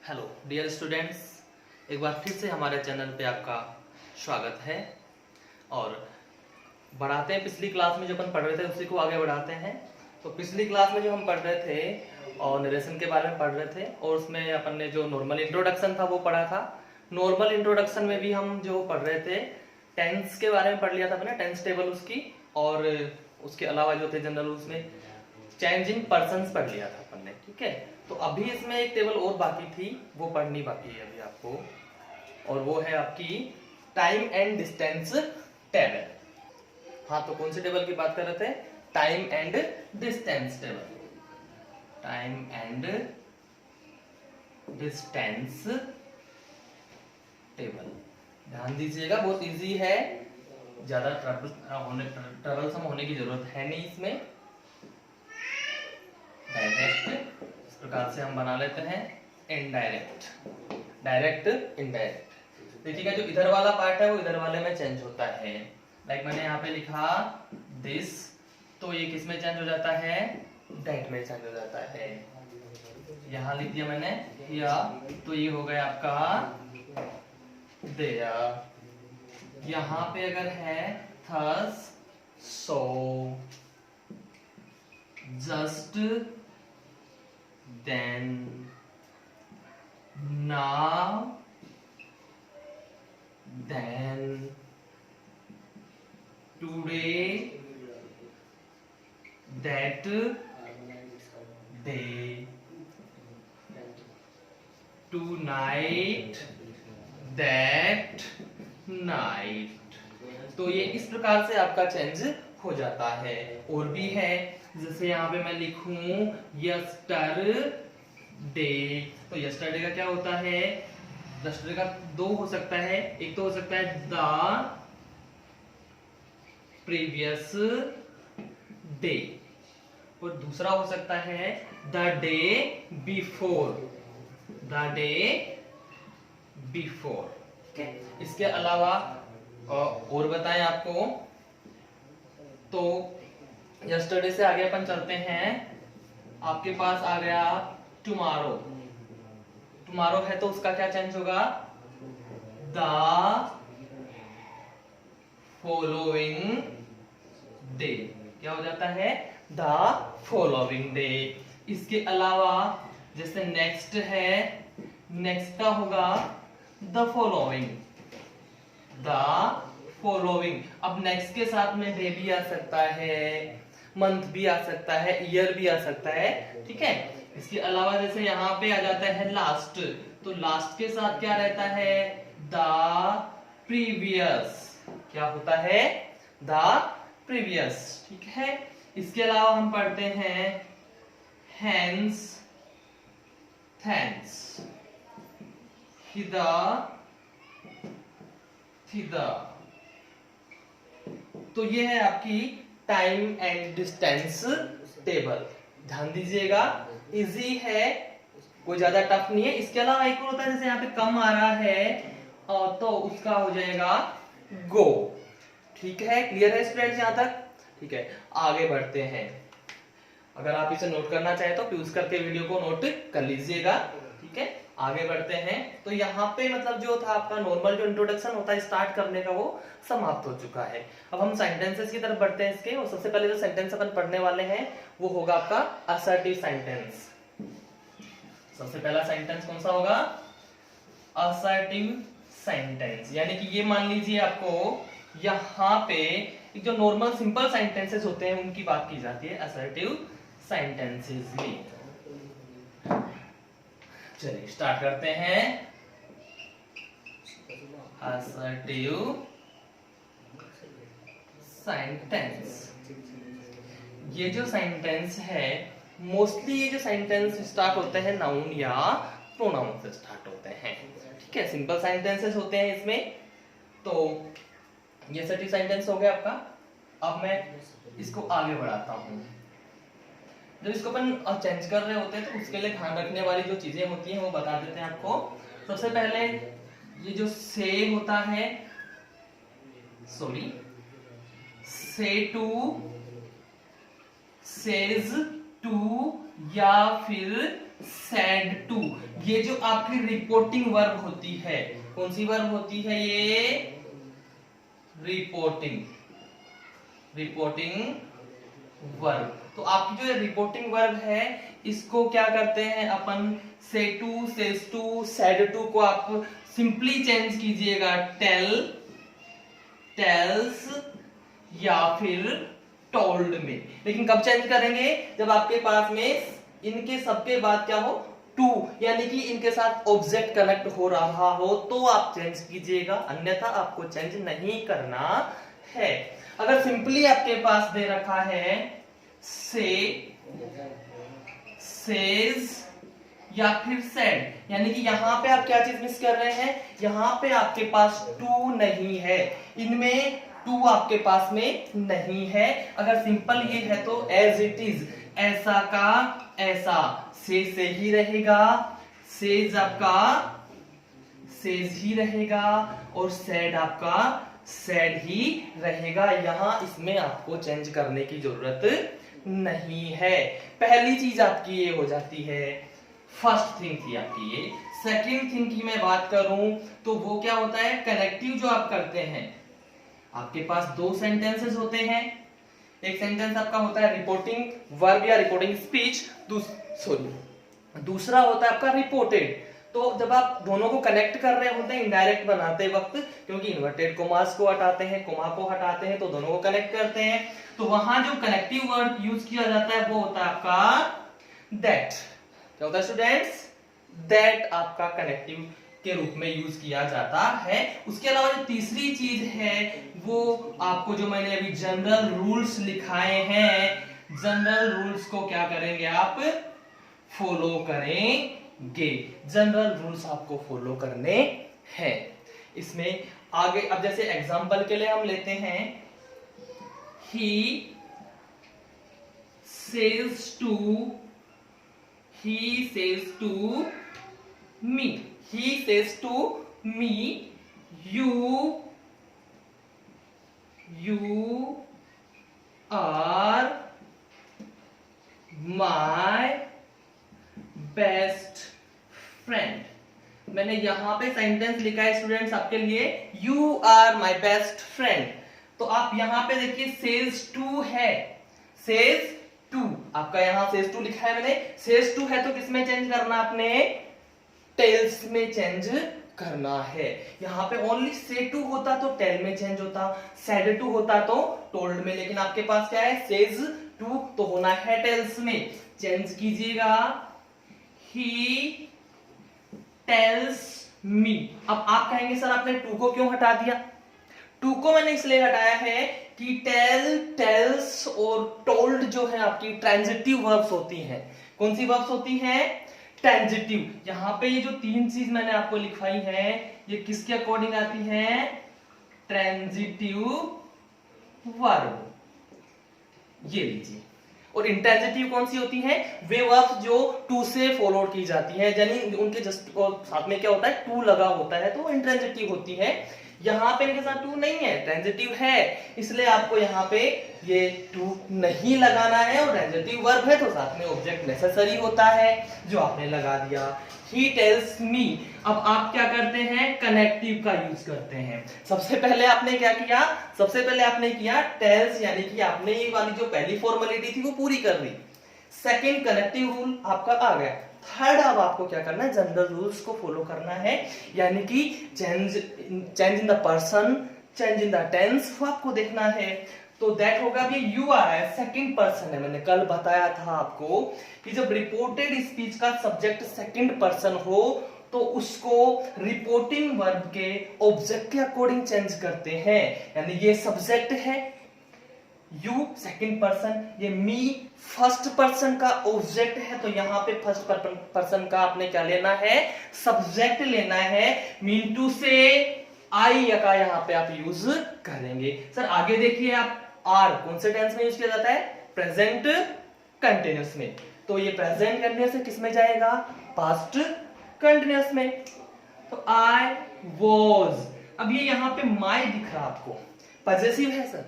Hello dear students, एक बार फिर से हमारे चैनल पे आपका स्वागत है। और बढ़ाते हैं, पिछली क्लास में जो अपन पढ़ रहे थे उसी को आगे बढ़ाते हैं। तो पिछली क्लास में जो हम पढ़ रहे थे और नरेशन के बारे में पढ़ रहे थे, और उसमें अपन ने जो नॉर्मल इंट्रोडक्शन था वो पढ़ा था। नॉर्मल इंट्रोडक्शन में भी हम जो पढ़ रहे थे टेंस के बारे में पढ़ लिया था अपने, टेंस टेबल उसकी, और उसके अलावा जो थे जनरल उसमें चेंजिंग पर्सन्स पढ़ लिया था अपन ने। ठीक है, तो अभी इसमें एक टेबल और बाकी थी, वो पढ़नी बाकी है अभी आपको, और वो है आपकी टाइम एंड डिस्टेंस टेबल। हाँ, तो कौन से टेबल की बात कर रहे थे? Time and distance table. Time and distance table, ध्यान दीजिएगा, बहुत इजी है, ज्यादा ट्रबलसम होने की जरूरत है नहीं इसमें। डायरेक्ट इस प्रकार से हम बना लेते हैं, इनडायरेक्ट, डायरेक्ट, इनडायरेक्ट। देखिएगा, जो इधर वाला पार्ट है वो इधर वाले में चेंज होता है। लाइक मैंने यहाँ पे लिखा दिस, तो ये किस में चेंज हो जाता है? दैट में चेंज हो जाता है। यहाँ लिख दिया मैंने या, तो ये हो गया आपका देयर। यहाँ पे अगर है thus, so, just, then, now, then, today, that, day, tonight, that, night। तो ये इस प्रकार से आपका चेंज हो जाता है। और भी है, जैसे यहाँ पे मैं लिखूं यस्टरडे, तो यस्टरडे का क्या होता है? यस्टरडे का दो हो सकता है, एक तो हो सकता है द प्रीवियस डे, और दूसरा हो सकता है the day before, the day before. इसके अलावा और बताएं आपको, तो यस्टरडे से आगे अपन चलते हैं। आपके पास आ गया टुमारो, टुमारो है तो उसका क्या चेंज होगा? द फॉलोइंग डे, क्या हो जाता है? The following day. इसके अलावा जैसे नेक्स्ट है, नेक्स्ट का होगा द फॉलोइंग, द फॉलोइंग। अब नेक्स्ट के साथ में डे भी आ सकता है, मंथ भी आ सकता है, ईयर भी आ सकता है। ठीक है, इसके अलावा जैसे यहाँ पे आ जाता है लास्ट, तो लास्ट के साथ क्या रहता है? द प्रीवियस, क्या होता है? The previous. ठीक है, इसके अलावा हम पढ़ते हैं हैंस, थैंक्स, हिदा, थिदा। तो ये है आपकी टाइम एंड डिस्टेंस टेबल। ध्यान दीजिएगा, इजी है, कोई ज्यादा टफ नहीं है। इसके अलावा एक और होता है, जैसे यहाँ पे कम आ रहा है तो उसका हो जाएगा गो। ठीक है, क्लियर है स्टूडेंट्स यहाँ तक? ठीक है, आगे बढ़ते हैं। अगर आप इसे नोट करना चाहे तो पॉज करके वीडियो को नोट कर लीजिएगा। ठीक है, आगे बढ़ते हैं। तो यहाँ पे मतलब जो था आपका नॉर्मल जो इंट्रोडक्शन होता है स्टार्ट करने का, वो समाप्त हो चुका है। अब हम सेंटेंसेस की तरफ बढ़ते हैं इसके, और सबसे पहले जो सेंटेंस अपन पढ़ने वाले हैं वो होगा आपका असर्टिव सेंटेंस। सबसे पहला सेंटेंस कौन सा होगा? Assertive sentence. यानी कि ये मान लीजिए आपको यहाँ पे जो नॉर्मल सिंपल सेंटेंसेस होते हैं उनकी बात की जाती है असर्टिव सेंटेंसेस में। चलिए स्टार्ट करते हैं। असर्टिव सेंटेंस, ये जो सेंटेंस है मोस्टली ये जो सेंटेंस स्टार्ट होते हैं नाउन या प्रोनाउन से स्टार्ट होते हैं। ठीक है, सिंपल सेंटेंसेस होते हैं इसमें। तो ये असर्टिव सेंटेंस हो गया आपका। अब मैं इसको आगे बढ़ाता हूं। जब इसको अपन चेंज कर रहे होते हैं तो उसके लिए ध्यान रखने वाली जो चीजें होती हैं वो बता देते हैं आपको। सबसे पहले ये जो से होता है, सॉरी, से टू, सेज टू, या फिर सैड टू, ये जो आपकी रिपोर्टिंग वर्ब होती है, कौन सी वर्ब होती है ये? Reporting verb. तो आपकी जो रिपोर्टिंग वर्ब है इसको क्या करते हैं अपन? Say to, says to, said to को आप सिंपली चेंज कीजिएगा टेल, टेल्स या फिर टोल्ड में। लेकिन कब चेंज करेंगे? जब आपके पास में इनके सबके बाद क्या हो? टू, यानी कि इनके साथ ऑब्जेक्ट कनेक्ट हो रहा हो तो आप चेंज कीजिएगा, अन्यथा आपको चेंज नहीं करना है। अगर सिंपली आपके पास दे रखा है से, सेज या फिर सेड, यानी कि यहां पे आप क्या चीज मिस कर रहे हैं? यहां पे आपके पास टू नहीं है, इनमें टू आपके पास में नहीं है। अगर सिंपल ये है तो एज इट इज, ऐसा का ऐसा, से ही रहेगा, सेज आपका सेज ही रहेगा और सेड आपका सेड ही रहेगा। यहां इसमें आपको चेंज करने की जरूरत नहीं है। पहली चीज आपकी ये हो जाती है, फर्स्ट थिंग थी आपकी ये। सेकंड थिंग की मैं बात करूं तो वो क्या होता है? कनेक्टिव जो आप करते हैं, आपके पास दो सेंटेंसेस होते हैं। एक सेंटेंस आपका होता है रिपोर्टिंग वर्ब या रिपोर्टिंग स्पीच, दूसरा होता है आपका रिपोर्टेड। तो जब आप दोनों को कनेक्ट कर रहे होते हैं इनडायरेक्ट बनाते वक्त, क्योंकि इन्वर्टेड कोमास को हटाते हैं, कोमा को हटाते हैं, तो दोनों को कनेक्ट करते हैं, तो वहां जो कनेक्टिव वर्ड यूज किया जाता है वो होता है आपका दैट। क्या होता है स्टूडेंट्स? दैट आपका कनेक्टिव के रूप में यूज किया जाता है। उसके अलावा जो तीसरी चीज है वो आपको, जो मैंने अभी जनरल रूल्स लिखाए हैं, जनरल रूल्स को क्या करेंगे आप? फॉलो करेंगे। जनरल रूल्स आपको फॉलो करने हैं। इसमें आगे अब जैसे एग्जांपल के लिए हम लेते हैं, he says to me, he says to me, you are my best friend। मैंने यहां पे सेंटेंस लिखा है स्टूडेंट्स आपके लिए, you are my best friend। तो आप यहां पे देखिए says to है, says to आपका यहां says to लिखा है मैंने, says to है तो किसमें चेंज करना आपने? टेल्स में चेंज करना है। यहां पे ओनली से टू होता तो टेल में चेंज होता, सेड टू होता तो टोल्ड में, लेकिन आपके पास क्या है? सेज टू, तो होना है टेल्स में। चेंज कीजिएगा, ही टेल्स मी। अब आप कहेंगे सर आपने टू को क्यों हटा दिया? टू को मैंने इसलिए हटाया है कि टेल, टेल्स और टोल्ड जो है आपकी ट्रांजिटिव वर्ब्स होती हैं। कौन सी वर्ब्स होती हैं? ट्रांजिटिव। यहां पे ये जो तीन चीज मैंने आपको लिखवाई है ये किसके अकॉर्डिंग आती है? Transitive verb. ये लीजिए। और इंट्रांजिटिव कौन सी होती है? वे वर्ब्स जो टू से फॉलोड की जाती है, यानी उनके जस्ट और साथ में क्या होता है? टू लगा होता है, तो इंट्रांजिटिव होती है। यहां पे इनके साथ टू नहीं है, ट्रांजिटिव है, इसलिए आपको यहां पे ये टू नहीं लगाना है। और ट्रांजिटिव वर्ब है तो साथ में ऑब्जेक्ट नेसेसरी होता है जो आपने लगा दिया। He tells me। अब आप क्या करते हैं? कनेक्टिव का यूज करते हैं। सबसे पहले आपने क्या किया? सबसे पहले आपने किया टेल्स, यानी कि आपने ये वाली जो पहली फॉर्मेलिटी थी वो पूरी कर ली। सेकंड कनेक्टिव रूल आपका आ गया। थर्ड अब आपको क्या करना है? जनरल रूल्स को फॉलो करना है, यानी कि change in the person, change in the tense वो आपको देखना है। तो दैट होगा, ये यू आ रहा है, सेकंड पर्सन है। मैंने कल बताया था आपको कि जब रिपोर्टेड स्पीच का सब्जेक्ट सेकंड पर्सन हो तो उसको रिपोर्टिंग वर्ब के ऑब्जेक्ट के अकॉर्डिंग चेंज करते हैं। यानी ये सब्जेक्ट है, यू सेकंड पर्सन, ये मी फर्स्ट पर्सन का ऑब्जेक्ट है, तो यहां पे फर्स्ट पर्सन का आपने क्या लेना है? सब्जेक्ट लेना है। मीन टू से आई का यहां पे आप यूज करेंगे। सर आगे देखिए आप, आर कौन से टेंस में यूज किया जाता है? प्रेजेंट कंटिन्यूअस में। तो ये प्रेजेंट कंटिन्यूअस किस में जाएगा? पास्ट कंटिन्यूअस में। तो आई वॉज, अब ये यहां पे माई दिख रहा आपको, पजेसिव है सर,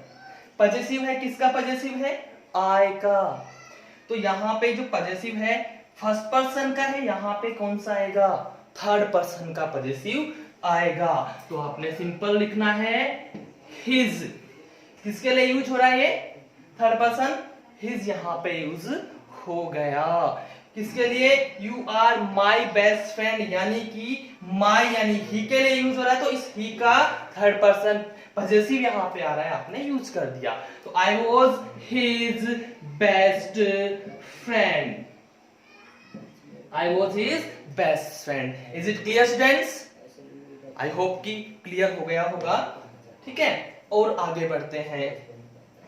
पजेसिव है। किसका पजेसिव है? आई का। तो यहां पे जो पजेसिव है फर्स्ट पर्सन का है, यहाँ पे कौन सा आएगा, थर्ड पर्सन का पजेसिव आएगा। तो आपने सिंपल लिखना है हिज। किसके लिए यूज हो रहा है ये, थर्ड पर्सन, हिज यहाँ पे यूज हो गया। किसके लिए, you are my best friend, यानी कि माई यानी ही के लिए यूज हो रहा है, तो इस ही का थर्ड पर्सन पजेसिव यहाँ पे आ रहा है, आपने यूज कर दिया। तो I was his best friend, I was his best friend. Is it clear students? I hope कि क्लियर हो गया होगा। ठीक है, और आगे बढ़ते हैं,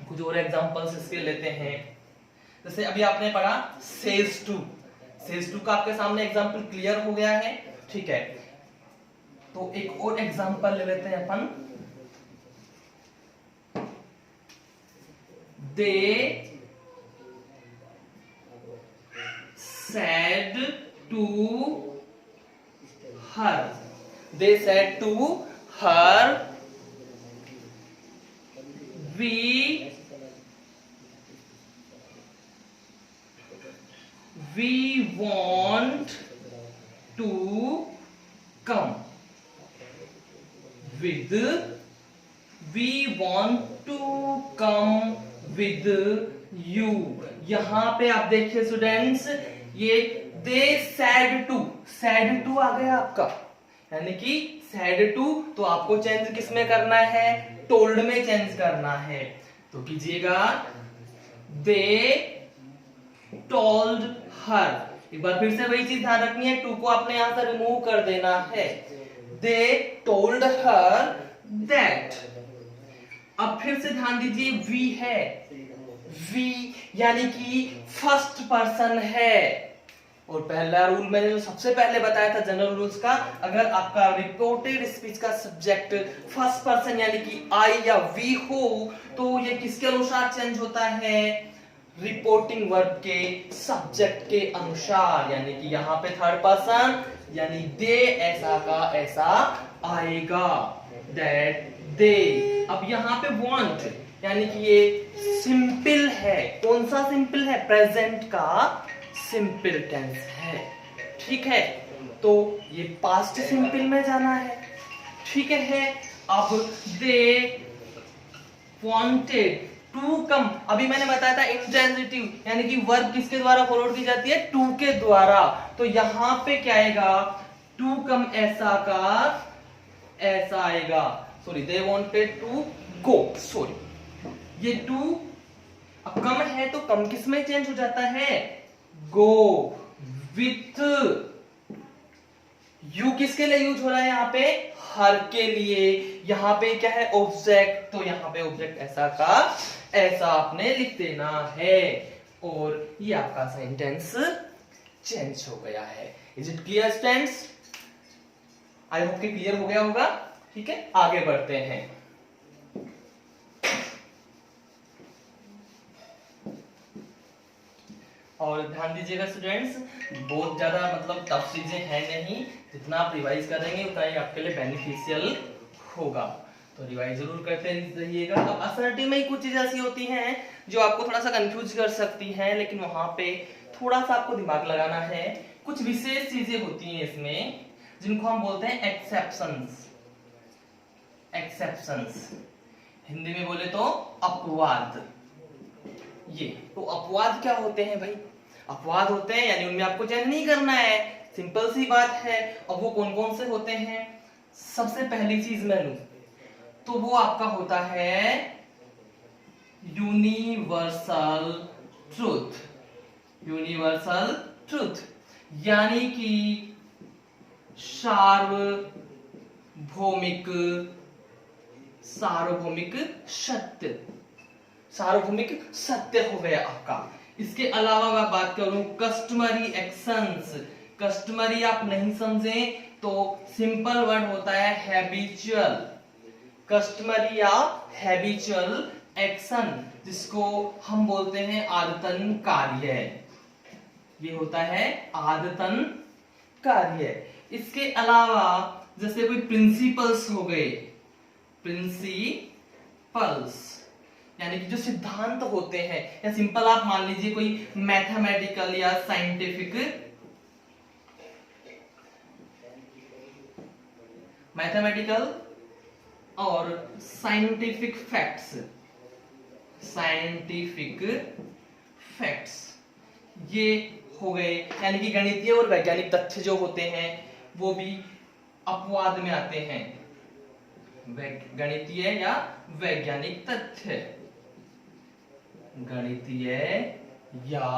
कुछ और एग्जांपल्स इसके लेते हैं। जैसे अभी आपने पढ़ा सेज टू, सेज टू का आपके सामने एग्जांपल क्लियर हो गया है। ठीक है, तो एक और एग्जांपल ले लेते हैं अपन। दे said to her, they said to her, we want to come with, we want to come with you। यहां पे आप देखिए स्टूडेंट्स, ये दे सैड टू आ गया आपका, यानी कि सैड टू, तो आपको चेंज किस में करना है, टोल्ड में चेंज करना है। तो कीजिएगा दे टोल्ड हर। एक बार फिर से वही चीज ध्यान रखनी है, टू को आपने यहां से रिमूव कर देना है। They told her that. अब फिर से ध्यान दीजिए, वी है, वी यानी कि फर्स्ट पर्सन है। और पहला रूल मैंने जो सबसे पहले बताया था जनरल रूल्स का, अगर आपका रिपोर्टेड स्पीच का सब्जेक्ट फर्स्ट पर्सन यानी कि आई या वी हो, तो ये किसके अनुसार चेंज होता है, रिपोर्टिंग वर्ब के सब्जेक्ट के अनुसार। यानी कि यहाँ पे थर्ड पर्सन यानी दे ऐसा का ऐसा आएगा, दैट दे। अब यहाँ पे वांट यानी कि ये सिंपल है, कौन सा सिंपल है, प्रेजेंट का सिंपल टेंस है। ठीक है, तो ये पास्ट सिंपल में जाना है। ठीक है, अब दे वांटेड टू कम, अभी मैंने बताया था इंट्रांजिटिव यानी कि वर्ब किसके द्वारा फॉलोड की जाती है, टू के द्वारा। तो यहां पे क्या आएगा, टू कम ऐसा का ऐसा आएगा। Sorry, they wanted to go, sorry ये टू अब कम है तो कम किस में चेंज हो जाता है, गो विथ। यू किसके लिए यूज हो रहा है यहाँ पे, हर के लिए। यहाँ पे क्या है, ऑब्जेक्ट, तो यहाँ पे ऑब्जेक्ट ऐसा का ऐसा आपने लिख देना है, और ये आपका सेंटेंस चेंज हो गया है। Is it clear students? I hope कि क्लियर हो गया होगा। ठीक है, आगे बढ़ते हैं। और ध्यान दीजिएगा स्टूडेंट्स, बहुत ज्यादा मतलब टफ चीजें हैं नहीं, जितना आप रिवाइज करेंगे उतना ही आपके लिए बेनिफिशियल होगा। तो रिवाइज जरूर करते रहिएगा। अब असर्टिव में ही कुछ चीजें ऐसी होती हैं जो आपको थोड़ा सा कंफ्यूज कर सकती हैं, लेकिन वहां पे थोड़ा सा आपको दिमाग लगाना है। कुछ विशेष चीजें होती हैं इसमें जिनको हम बोलते हैं एक्सेप्शंस। एक्सेप्शंस हिंदी में बोले तो अपवाद। ये तो अपवाद क्या होते हैं भाई, अपवाद होते हैं यानी उनमें आपको चेंज नहीं करना है, सिंपल सी बात है। और वो कौन कौन से होते हैं, सबसे पहली चीज मैं लूं तो वो आपका होता है यूनिवर्सल ट्रूथ। यूनिवर्सल ट्रूथ यानी कि सार्वभौमिक सत्य। सार्वभौमिक सत्य हो गया आपका। इसके अलावा मैं बात करूं कस्टमरी एक्शंस। कस्टमरी आप नहीं समझे तो सिंपल वर्ड होता है हैबिचुअल। कस्टमरी या हैबिचुअल एक्शन, जिसको हम बोलते हैं आदतन कार्य। ये होता है आदतन कार्य। इसके अलावा जैसे कोई प्रिंसिपल्स हो गए, प्रिंसिपल्स यानी कि जो सिद्धांत होते हैं, या सिंपल आप मान लीजिए कोई मैथमेटिकल या साइंटिफिक और साइंटिफिक फैक्ट्स ये हो गए, यानी कि गणितीय और वैज्ञानिक तथ्य जो होते हैं वो भी अपवाद में आते हैं। गणितीय या वैज्ञानिक तथ्य, गणितीय या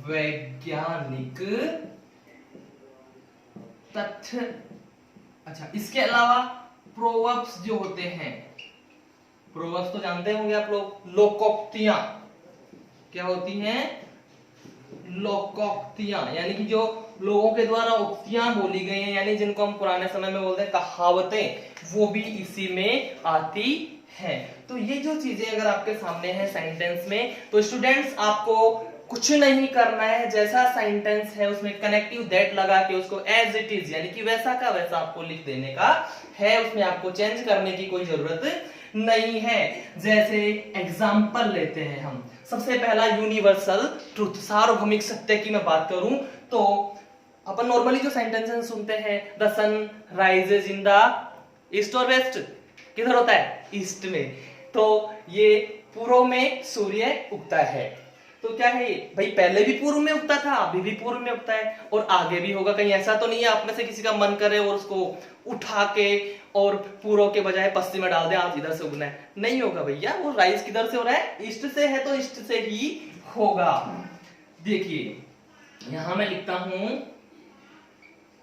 वैज्ञानिक तथ्य। अच्छा, इसके अलावा प्रोवर्ब्स जो होते हैं, प्रोवर्ब्स तो जानते होंगे आप लोग, लोकोक्तियां। क्या होती हैं? लोकोक्तियां, यानी कि जो लोगों के द्वारा उक्तियां बोली गई हैं, यानी जिनको हम पुराने समय में बोलते हैं कहावतें, वो भी इसी में आती हैं। तो ये जो चीजें अगर आपके सामने हैं सेंटेंस में, तो स्टूडेंट्स आपको कुछ नहीं करना है, जैसा सेंटेंस है उसमें कनेक्टिव दैट लगा के उसको एज इट इज, यानी कि वैसा का वैसा आपको लिख देने का है, उसमें आपको चेंज करने की कोई जरूरत नहीं है। जैसे एग्जाम्पल लेते हैं हम, सबसे पहला यूनिवर्सल ट्रूथ, सार्वभौमिक सत्य की मैं बात करूं तो अपन नॉर्मली जो सेंटेंसेस सुनते हैं, the sun rises in the east और वेस्ट, किधर होता है? ईस्ट में। तो ये पूर्व में सूर्य उगता है, तो क्या है भाई, पहले भी पूर्व में उगता था, अभी भी पूर्व में उगता है और आगे भी होगा। कहीं ऐसा तो नहीं है आप में से किसी का मन करे और उसको उठा के और पूर्व के बजाय पश्चिम में डाल दे, आज इधर से उगना है? नहीं होगा भैया, वो राइज किधर से हो रहा है? ईस्ट से है, तो ईस्ट से ही होगा। देखिए यहां मैं लिखता हूं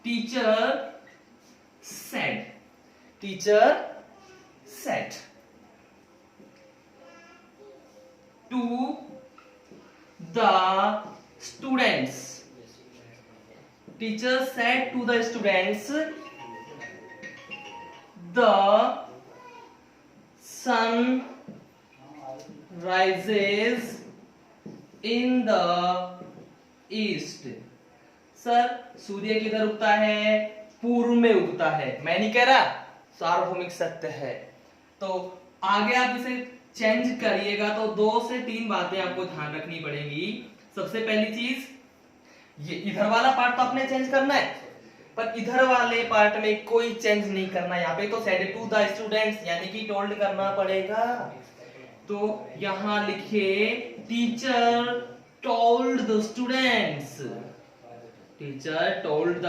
teacher said, teacher said to the students, teacher said to the students, the sun rises in the east। Sir सूर्य किधर उगता है? पूर्व में उगता है। मैं नहीं कह रहा, सार्वभौमिक सत्य है। तो आगे आप इसे चेंज करिएगा तो 2 से 3 बातें आपको ध्यान रखनी पड़ेंगी। सबसे पहली चीज, ये इधर वाला पार्ट तो आपने चेंज करना है, पर इधर वाले पार्ट में कोई चेंज नहीं करना। यहाँ पे तो सेड टू द स्टूडेंट्स, यानी कि टोल्ड करना पड़ेगा। तो यहां लिखिए teacher told the students, teacher told the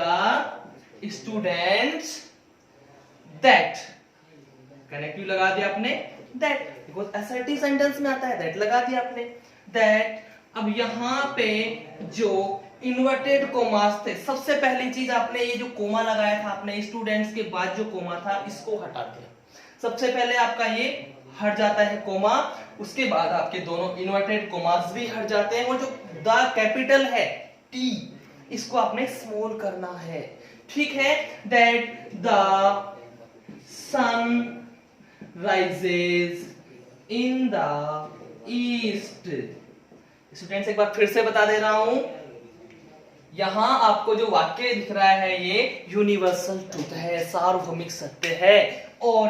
students that, connective लगा दिया आपने दैट, बिकॉज असर्टिव सेंटेंस में आता है, दैट लगा दिया आपने दैट। अब यहां पे जो इन्वर्टेड कोमास थे, सबसे पहली चीज आपने ये जो कोमा लगाया था आपने स्टूडेंट्स के बाद जो कोमा था इसको हटा दिया। सबसे पहले आपका ये हट जाता है कोमा, उसके बाद आपके दोनों इन्वर्टेड कोमास भी हट जाते हैं। वो जो द कैपिटल है टी, इसको आपने स्मॉल करना है, ठीक है? That the sun rises in the east। Students एक बार फिर से बता दे रहा हूं, यहां आपको जो वाक्य दिख रहा है ये यूनिवर्सल ट्रूथ है, सार्वभौमिक सत्य है। और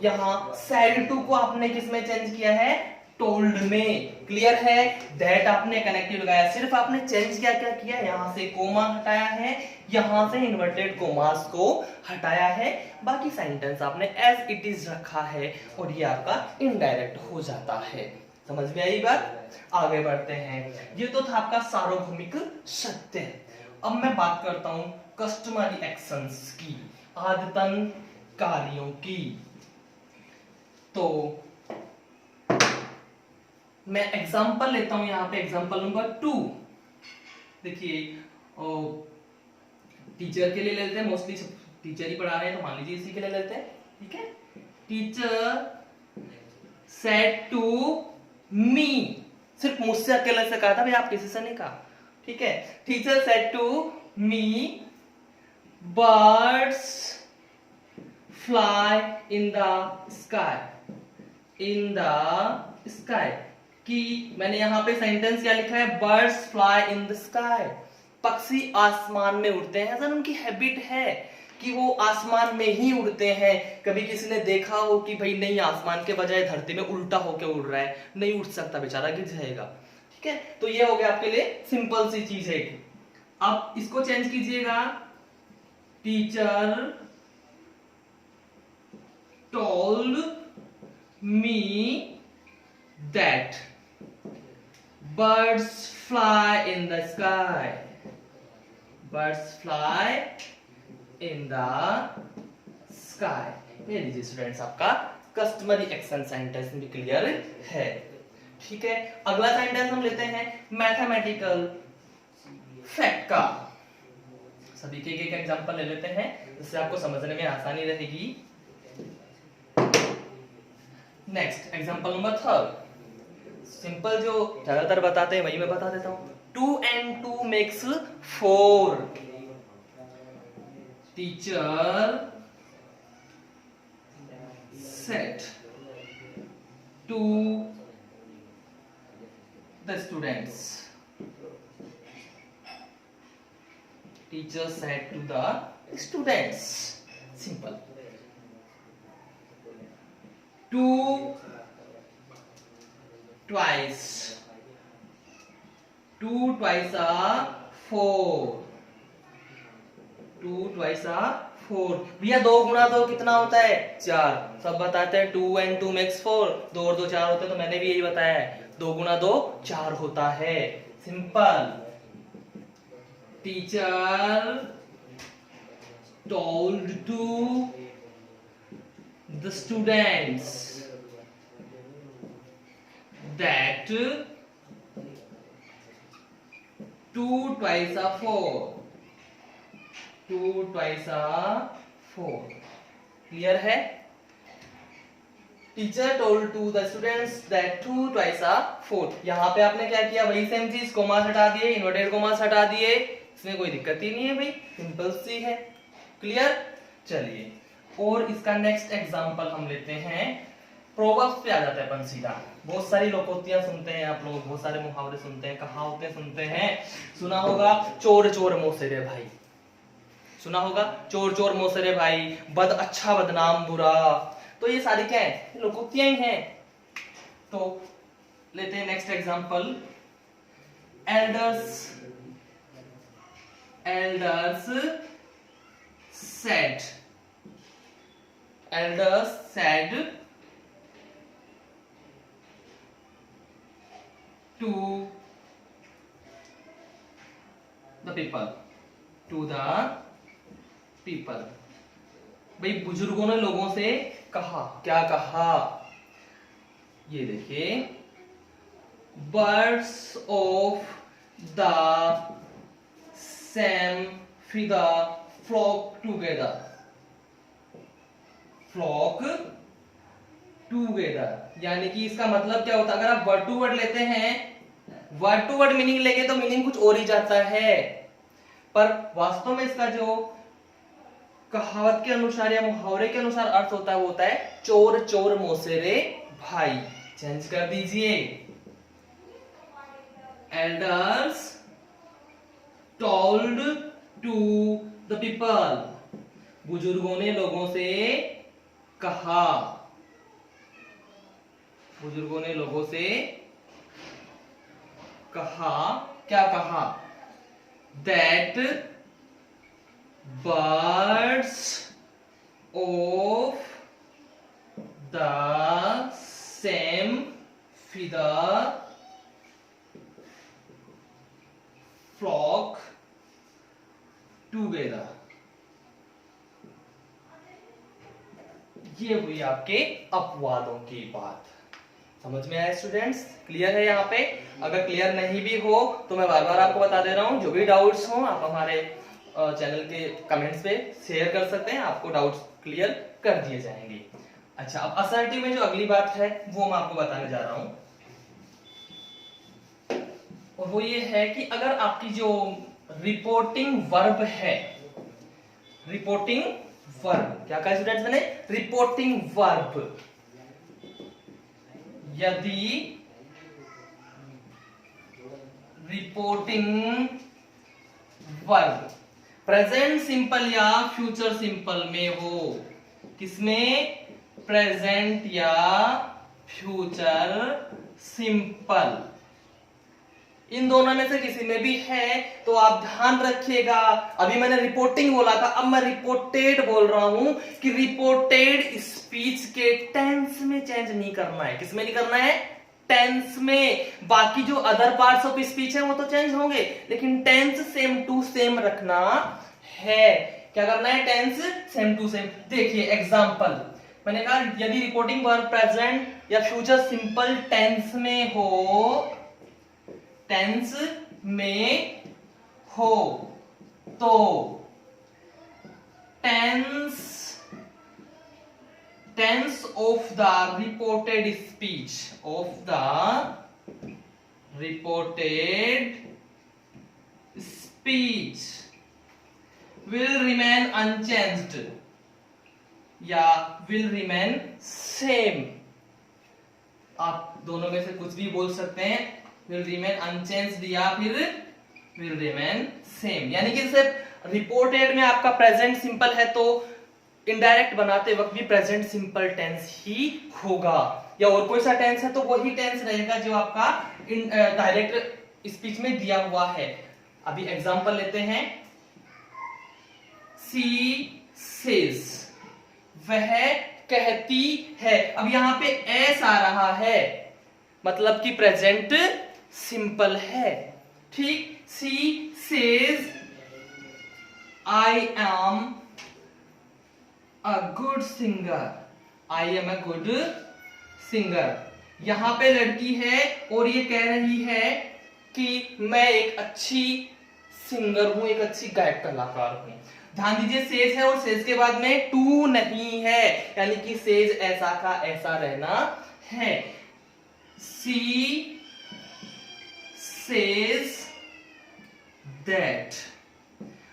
यहां said to को आपने किस में चेंज किया है? टोल्ड में। क्लियर है? दैट आपने कनेक्टिव लगाया, सिर्फ आपने चेंज क्या क्या किया, यहां से कोमा हटाया है, यहां से इन्वर्टेड कोमास को हटाया है, बाकी सेंटेंस आपने एज इट इज रखा है और ये आपका इनडायरेक्ट हो जाता है। समझ में आई बात? आगे बढ़ते हैं। ये तो था आपका सार्वभौमिक सत्य। अब मैं बात करता हूं कस्टमरी एक्शंस की, आदतन कार्यों की। तो मैं एग्जांपल लेता हूं, यहां पे एग्जांपल नंबर 2। देखिए टीचर के लिए लेते हैं, मोस्टली टीचर ही पढ़ा रहे हैं तो मान लीजिए इसी के लिए लेते हैं, ठीक है? टीचर सेड टू मी, सिर्फ मुझसे अकेले से कहा था भाई, आप किसी से नहीं कहा, ठीक है? Teacher said to me birds fly in the sky, in the sky. कि मैंने यहां पे सेंटेंस क्या लिखा है? Birds fly in the sky, पक्षी आसमान में उड़ते हैं, सर उनकी हैबिट है। कि वो आसमान में ही उड़ते हैं। कभी किसी ने देखा हो कि भाई नहीं, आसमान के बजाय धरती में उल्टा होके उड़ रहा है, नहीं उड़ सकता, बेचारा गिर जाएगा। ठीक है, तो ये हो गया आपके लिए सिंपल सी चीज है। अब इसको चेंज कीजिएगा, teacher told me that birds fly in the sky. Birds fly in the sky. ये लीजिए स्टूडेंट्स, आपका कस्टमरी एक्शन सेंटेंस भी क्लियर है। ठीक है, अगला सेंटेंस हम लेते हैं मैथमेटिकल फैक्ट का। सभी के एक एग्जांपल ले लेते हैं जिससे आपको समझने में आसानी रहेगी। नेक्स्ट एग्जांपल नंबर 3, सिंपल जो ज्यादातर बताते हैं वही मैं बता देता हूं। 2 and 2 makes 4. Teacher said to the students. Teacher said to the students. Simple. 2 twice. 2 twice are 4. 2 twice are 4. भैया 2 गुणा 2 कितना होता है? 4। सब बताते हैं 2 and 2 makes 4. 2 और 2 4 होते हैं, तो मैंने भी यही बताया है 2 गुणा 2 4 होता है। Simple. Teacher told to the students that 2 twice are 4. 2 twice are 4. Clear है? Teacher told to the students that 2 twice are 4. यहाँ पे आपने क्या किया? वही सेम चीज, कोमा हटा दिए, इन्वर्टेड कोमास हटा दिए, इसमें कोई दिक्कत ही नहीं है भाई, सिंपल सी है। क्लियर? चलिए, और इसका नेक्स्ट एग्जांपल हम लेते हैं। प्रोवर्ब्स पे आ जाते हैं अपन सीधा। बहुत सारी लोकोक्तियां सुनते हैं आप लोग, बहुत सारे मुहावरे सुनते हैं, कहावतें सुनते हैं। सुना होगा चोर चोर मोसेरे भाई, सुना होगा चोर चोर मोसेरे भाई, बद अच्छा बदनाम बुरा। तो ये सारी क्या है? लोकोक्तियां ही हैं। तो लेते हैं next example. Elders said to the people. भाई बुजुर्गों ने लोगों से कहा, क्या कहा? ये देखिए, birds of the same feather flock together. यानी कि इसका मतलब क्या होता है? अगर आप वर्ड टू वर्ड लेते हैं, वर्ड टू वर्ड मीनिंग लेंगे तो मीनिंग कुछ और ही जाता है, पर वास्तव में इसका जो कहावत के अनुसार या मुहावरे के अनुसार अर्थ होता है वो होता है चोर चोर मोसेरे भाई। चेंज कर दीजिए, elders told to the people, बुजुर्गों ने लोगों से कहा, बुजुर्गों ने लोगों से कहा, क्या कहा? That birds of the same feather flock together. ये हुई आपके अपवादों की बात। समझ में आया स्टूडेंट्स? क्लियर है यहाँ पे? अगर क्लियर नहीं भी हो तो मैं बार बार आपको बता दे रहा हूँ, जो भी डाउट्स हो आप हमारे चैनल के कमेंट्स पे शेयर कर सकते हैं, आपको डाउट्स क्लियर कर दिए जाएंगे। अच्छा, अब असर्टिव में जो अगली बात है वो मैं आपको बताने जा रहा हूं, और वो ये है कि अगर आपकी जो रिपोर्टिंग वर्ब है, रिपोर्टिंग वर्ब क्या कहा स्टूडेंट्स मैंने? रिपोर्टिंग वर्ब, यदि रिपोर्टिंग वर्ब प्रेजेंट सिंपल या फ्यूचर सिंपल में हो, किसमें, प्रेजेंट या फ्यूचर सिंपल, इन दोनों में से किसी में भी है तो आप ध्यान रखिएगा। अभी मैंने रिपोर्टिंग बोला था, अब मैं रिपोर्टेड बोल रहा हूं कि रिपोर्टेड स्पीच के टेंस में चेंज नहीं करना है। किसमें नहीं करना है, टेंस में। बाकी जो अदर पार्ट्स ऑफ स्पीच है वो तो चेंज होंगे, लेकिन टेंस सेम टू सेम रखना है। क्या करना है, टेंस सेम टू सेम। देखिए एग्जांपल, मैंने कहा यदि रिपोर्टिंग वर्ब प्रेजेंट या फ्यूचर सिंपल टेंस में हो, टेंस में हो तो tense of the reported speech, of the reported speech will remain unchanged या will remain same। आप दोनों में से कुछ भी बोल सकते हैं, will remain unchanged या फिर will remain same। यानी कि सिर्फ रिपोर्टेड में आपका प्रेजेंट सिंपल है तो इनडायरेक्ट बनाते वक्त भी प्रेजेंट सिंपल टेंस ही होगा, या और कोई सा टेंस है तो वही टेंस रहेगा जो आपका डायरेक्ट स्पीच में दिया हुआ है। अभी एग्जांपल लेते हैं, सी सेज, वह कहती है। अब यहां पे एस आ रहा है, मतलब कि प्रेजेंट सिंपल है, ठीक। She says I am a good singer, I am a good singer. यहां पे लड़की है और ये कह रही है कि मैं एक अच्छी सिंगर हूं, एक अच्छी गायक कलाकार हूं। ध्यान दीजिए सेज है और सेज के बाद में टू नहीं है, यानी कि सेज ऐसा का ऐसा रहना है। She says that.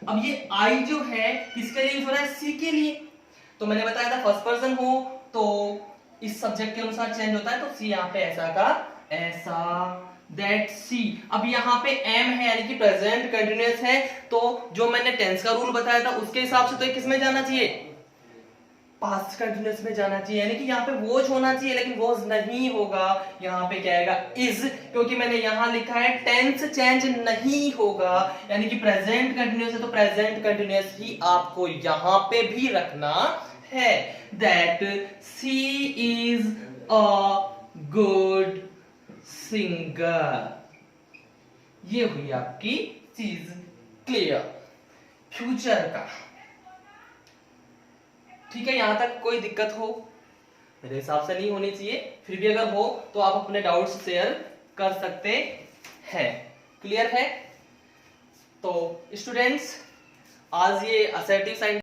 अब ये आई जो है किसके लिए यूज हो रहा है, सी के लिए। तो मैंने बताया था फर्स्ट पर्सन हो तो इस सब्जेक्ट के अनुसार चेंज होता है, तो सी यहां पे ऐसा का ऐसा, दैट सी। अब यहाँ पे एम है यानी कि प्रेजेंट कंटिन्यूअस है, तो जो मैंने टेंस का रूल बताया था उसके हिसाब से तो किस में जाना चाहिए, पास्ट कंटिन्यूअस में जाना चाहिए। यानी कि यहाँ पे वॉज होना चाहिए, लेकिन वॉज नहीं होगा, यहाँ पे क्या आएगा, इज। क्योंकि मैंने यहाँ लिखा है टेंस चेंज नहीं होगा, यानी कि प्रेजेंट कंटिन्यूअस है तो प्रेजेंट कंटिन्यूअस ही आपको यहाँ पे भी रखना है। That she is a good singer. ये हुई आपकी चीज क्लियर फ्यूचर का, ठीक है। यहां तक कोई दिक्कत हो, मेरे हिसाब से नहीं होनी चाहिए, फिर भी अगर हो तो आप अपने डाउट्स शेयर कर सकते हैं। क्लियर है? तो स्टूडेंट्स, आज ये असर्टिव साइंस